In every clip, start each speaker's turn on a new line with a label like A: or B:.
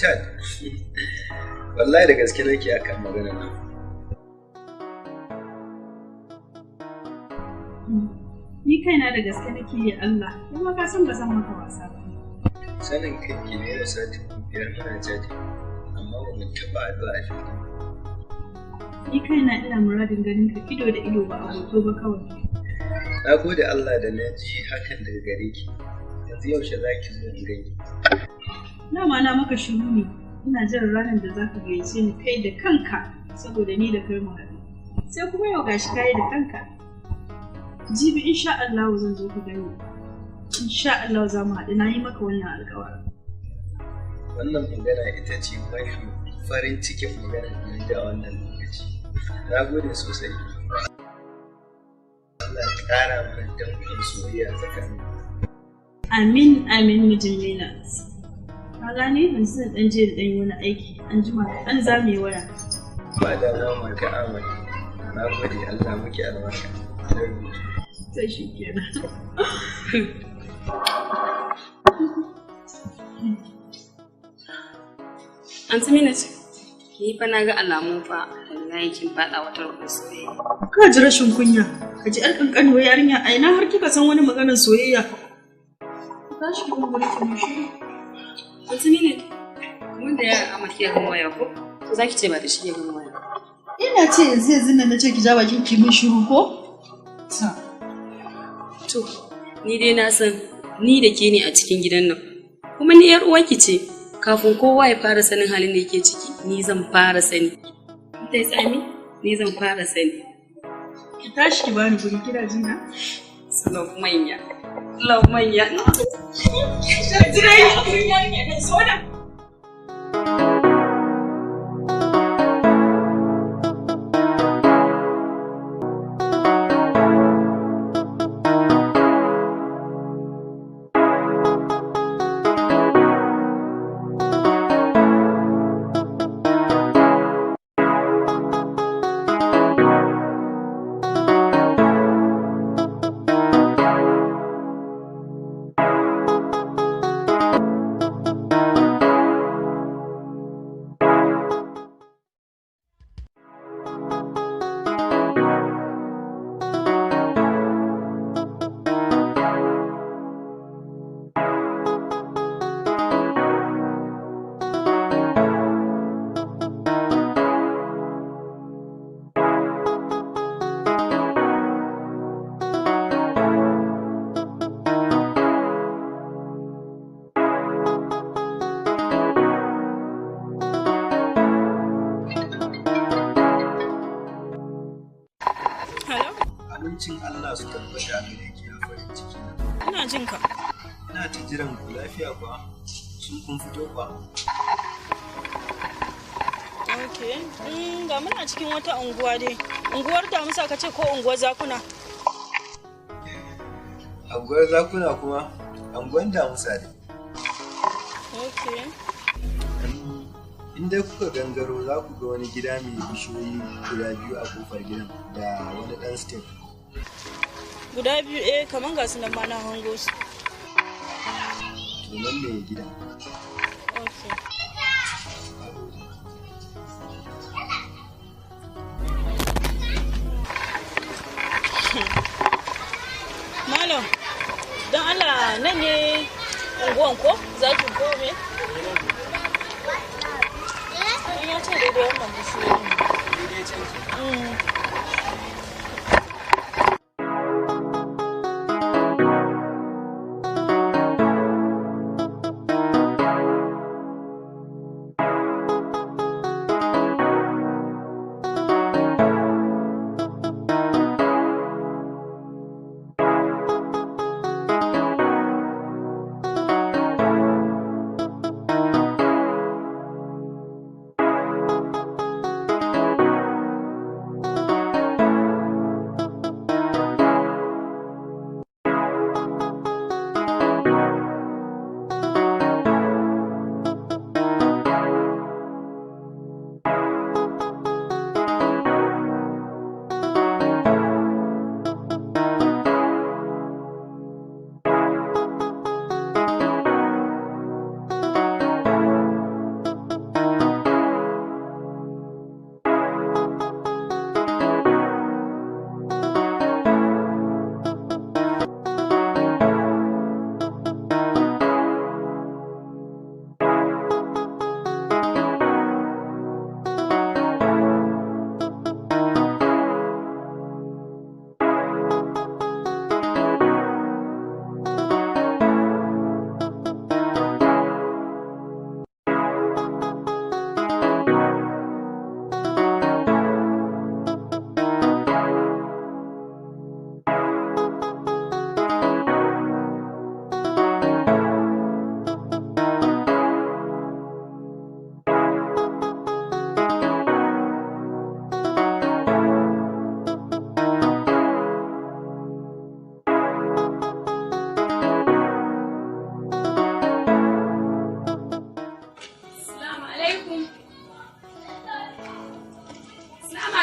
A: Chad. Wallahi da gaske nake akan maganar nan.
B: Ni kaina da gaske nake yi Allah, kuma ka san ba zan maka wasa ba.
A: Sanin kai ke ne da sati 5 muna chatting, amma ba mu taɓa haɗuwa a fili.
B: Ni kaina ina muradin ganin ka ido da ido ba a hoto ba kawai.
A: Na gode Allah da na ji hakan daga gare ki. Yanzu yaushe za ki zo in gani?
B: Dama na maka shiru ne, ina jiran ranar da za ka gayyace ni kai da kanka saboda ni da kai mu haɗu. Sai kuma yau gashi kai da kanka. Jibi insha Allah zan zo ku gani. Insha Allah za mu haɗu, na yi maka wannan alƙawari.
A: Wannan magana ita ce mafi farin cikin magana da wannan lokaci. Na gode sosai. Allah ya ƙara mana danƙon soyayya tsakanin.
B: Amin amin mijin Lena. Ka gane yanzu zan ɗan je da ɗan yi wani aiki an jima an zame waya.
A: Ba da mama ka amana. Na gode Allah muke albarka.
B: Sai shi kenan.
C: Anti Minat, ni fa na ga alamun fa wallahi kin faɗa wata rubutun soyayya.
B: Ka ji rashin kunya, ka ji ƴar ƙanƙanuwar yarinya a ina har kika san wani maganar soyayya. Ka shi kuma guri ki mishi.
C: Anti Minat, kamar da yaran Ahmad ya gama waya ko? Ko za ki ce ba da shi ya gama waya?
B: Ina ce yanzu nan na ce ki ja bakin ki min shiru ko?
C: To, ni dai na san ni da ke ne a cikin gidan nan. Kuma ni 'yar uwarki ce. Kafin kowa ya fara sanin halin da yake ciki, ni zan fara sani. Ta yi tsami, ni zan fara sani.
B: Ki tashi ki bani guri kira jina.
C: Love manya. Love manya. Jira yi a gurin yarinya da soda.
A: Amincin Allah su tabbata gare ki a farin ciki.
B: Ina jin ka.
A: Ina ta jiran ku lafiya kuwa? Sun kun fito kuwa?
B: Okay. Ga muna cikin wata unguwa dai. Unguwar Damusa ka ce ko unguwar Zakuna?
A: Unguwar Zakuna kuma? Unguwar Damusa ne.
B: Okay.
A: In dai kuka gangaro za ku ga wani gida mai bishiyoyi guda biyu a kofar gidan da wani ɗan step.
B: Guda biyu kaman ga su nan ma na hango su.
A: To nan ne gidan.
B: Okay. Malam, don Allah nan ne unguwan ko? Za ki gome? Ya ce daidai wannan bishiyoyi.
A: Daidai can.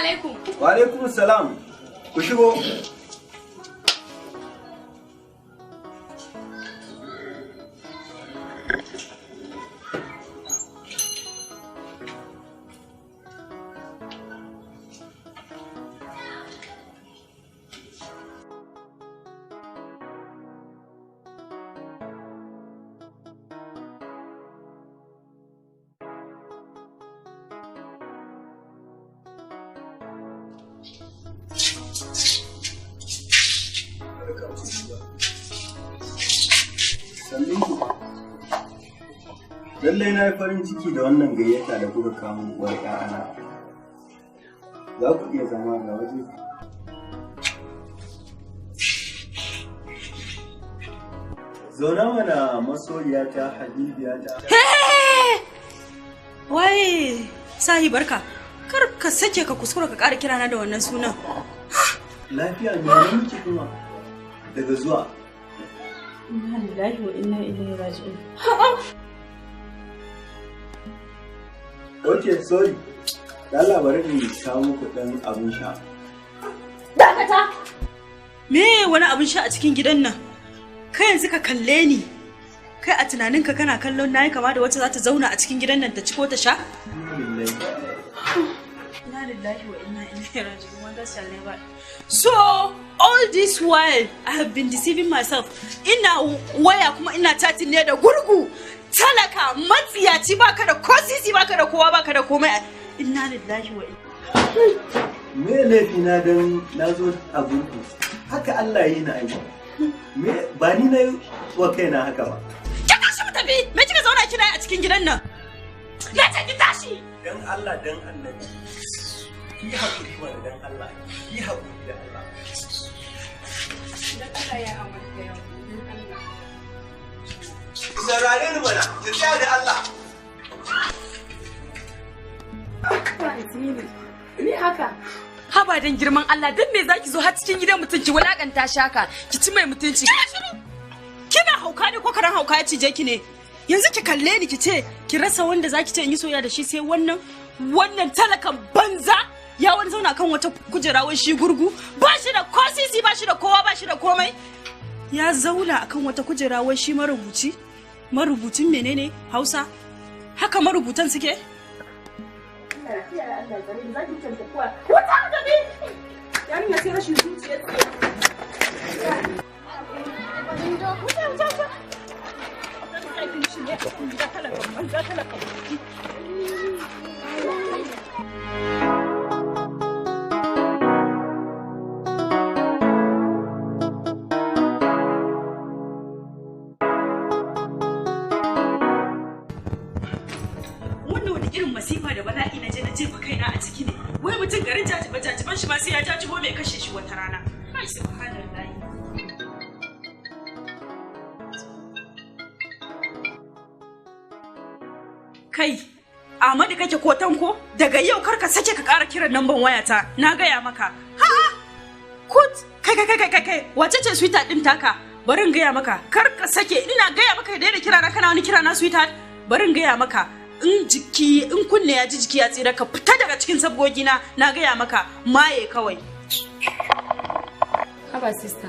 C: alaikum.
A: Wa alaikum salam. Ku shigo. Lallai na yi farin ciki da wannan gayyata da kuka kawo uwar ƴaƴana. Za ku iya zama ga waje. Zauna mana masoyiyata Habibiyata.
B: Wai, sahi barka. Kar ka sake ka kuskura ka ƙara kirana da wannan sunan.
A: Lafiya ne na miki kuma daga zuwa.
B: Inna lillahi wa inna ilaihi raji'un.
A: Okay, sorry. Da labarin in kawo muku ɗan abin sha.
B: Dakata! Me wani abin sha a cikin gidan nan? Kai yanzu ka kalle ni. Kai a tunaninka kana kallon nayi kama da wacce za ta zauna a cikin gidan nan ta ci ko ta sha? Inna lillahi wa inna ilaihi raji'un. Wanda shall never. So, all this while I have been deceiving myself. Ina waya kuma ina chatting ne da gurgu. Talaka matsiyaci baka da kosisi baka da kowa baka da komai. Inna lillahi wa inna.
A: Me laifi na dan nazo a gurgu. Haka Allah yi na aiki. Me ba ni na wa kaina haka ba.
B: Ki tashi mu tafi. Me kika zauna kina a cikin gidan nan? Na ce ki tashi.
A: Dan Allah dan Annabi. Ki hakuri wa dan Allah. Ki hakuri da Allah.
C: Dan Allah ya amince yau.
A: Zarare ni mana, ki tsaya da Allah.
C: Ni haka. Haba dan girman Allah, dan me zaki zo har cikin gidan mutum ki walakanta shaka, ki ci mai mutunci.
B: Kina hauka ne ko karan hauka ya cije ki ne? Yanzu ki kalle ni ki ce ki rasa wanda zaki ce in yi soyayya da shi sai wannan talakan banza ya wani zauna kan wata kujera wai shi gurgu ba shi da kosisi ba shi da kowa ba shi da komai. Ya zauna akan wata kujera wai shi marubucin menene Hausa? Haka marubutan suke? Yarinya sai rashin zuciya. Irin masifa da bala'i na jefa kaina a ciki ne. Wai mutum garin jajiban shi ma sai ya jajibo mai kashe shi wata rana. Ai subhanallahi. Kai, Ahmadu kake ko tanko? Daga yau kar ka sake ka ƙara kiran namban wayata. Na gaya maka. Ha! Kut! Kai. Wace ce sweetheart din taka? Bari in gaya maka. Kar ka sake. Ina gaya maka da kirana kana wani kirana sweetheart. Bari in gaya maka. In kunne ya ji jiki ya tsira ka fita daga cikin sabgogina na gaya maka maye kawai.
C: Haba sister,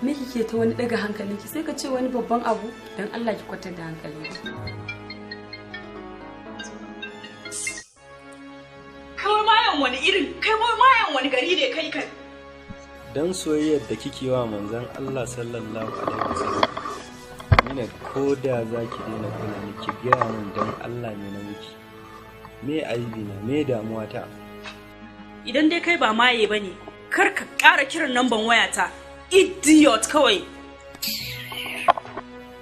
C: me kike ta wani daga hankalinki sai ka ce wani babban abu dan Allah ki kwatar da hankalinki.
B: Kawai mayan wani gari ne kai kan.
A: Dan soyayyar da kike wa manzon Allah sallallahu alaihi wasallam. Ina ko da za ki daina kula ni ki gaya min don Allah ne na miki. Me aibi na, me damuwa ta?
B: Idan dai kai ba maye ba ne, kar ka ƙara kiran namban wayata. Idiot kawai.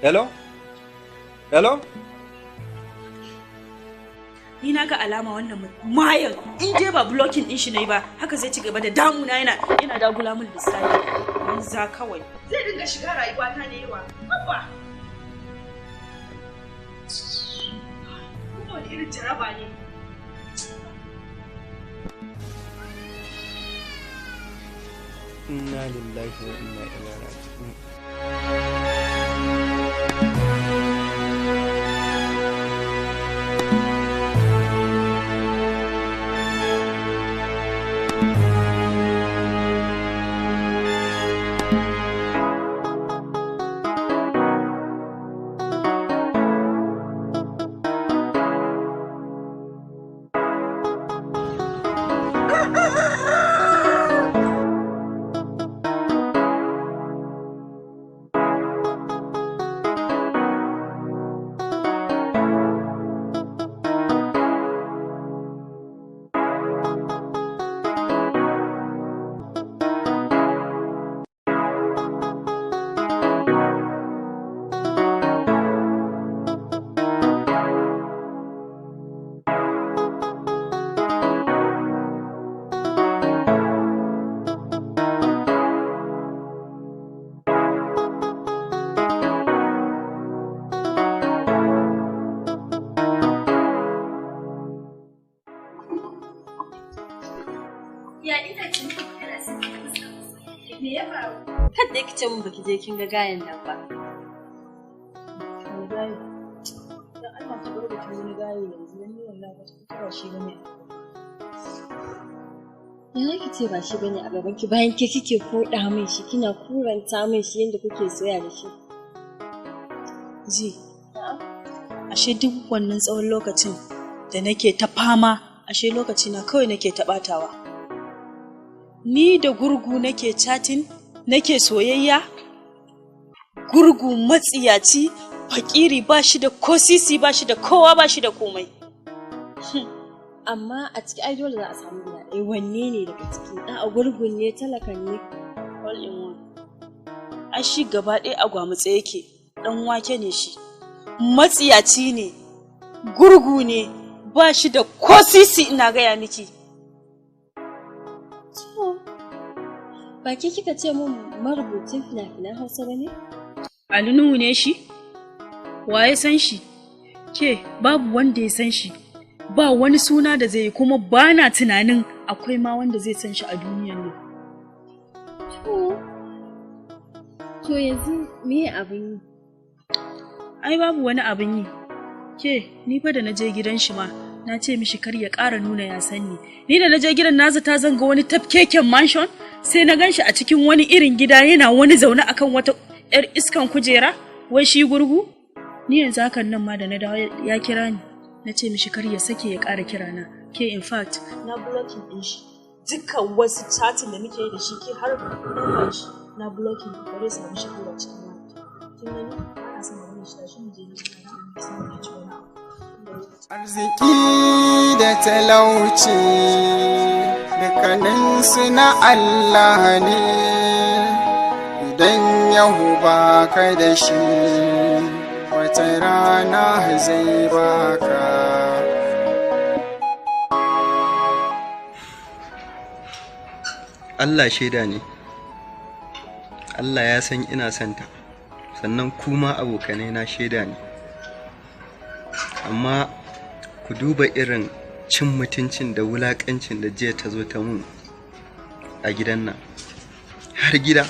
A: Hello?
B: Ni na ga alama wannan mayan in dai ba blocking din shi ne ba, haka zai ci gaba da damuna yana dagula min lissafi. Banza kawai. Zai dinga shiga rayuwata da yawa. Abba. Wani irin jaraba ne.
A: Inna lillahi wa inna ilaihi raji'un.
D: Ya ina cin kana son me ya faru?
E: Kada ki ce mun baki je kin ga gayan nan ba.
B: Gayi. Dan Allah ta bar da wani gayi yanzu dan ni wallahi ba shi bane.
E: Ya ki ce ba shi bane a gaban ki bayan ke kike koda min shi kina kuranta min shi yanda kuke soya da shi.
B: Ji. Ashe duk wannan tsawon lokacin da nake ta fama, ashe lokaci na kawai nake ta batawa. Ni da gurgu nake chatting, nake soyayya. Gurgu matsiyaci, fakiri ba shi da kosisi, ba shi da kowa, ba shi da komai.
E: Amma a ciki ai dole za a samu guda ɗaya. Wanne ne daga ciki? A gurgun ne, talakan ne, all in one.
B: Ai shi gaba ɗaya a gwamutse yake, ɗan wake ne shi. Matsiyaci ne, gurgu ne, ba shi da kosisi ina gaya miki.
E: Ba ke kika ce mun marubucin fina-finan Hausa ba ne?
B: Ali Nuhu ne shi? Waye san shi? Ke, babu wanda ya san shi. Ba wani suna da zai yi kuma ba na tunanin akwai ma wanda zai san shi a duniyan nan.
E: To yanzu me abin yi?
B: Ai babu wani abin yi. Ke, ni fa da na je gidan shi ma, na ce mishi kar ya ƙara nuna ya sanni. Ni da na je gidan na zata zanga wani tafkeken mansion, sai na ganshi a cikin wani irin gida yana wani zaune akan wata 'yar iskan kujera, wai shi gurgu? Ni yanzu hakan nan ma da na dawo ya kira ni. Na ce mishi kar ya sake ya ƙara kira na. Ke in fact, na blocking din shi. Dukkan wasu chatting da muke yi da shi ke har number shi na blocking ba zai samu shi a cikin wata. Kin gani? Ana son mu shi da shi mu je mu sai mu ci wani abu.
F: Arziki da talauci dukkaninsu na Allah ne, idan yahu ba ka da shi wata rana zai baka.
A: Allah shaida ne, Allah ya san ina santa, sannan kuma abokanai na shaida ne. Amma ku duba irin cin mutuncin da wulaƙancin da jiya ta zo ta mun a gidan nan, har gida.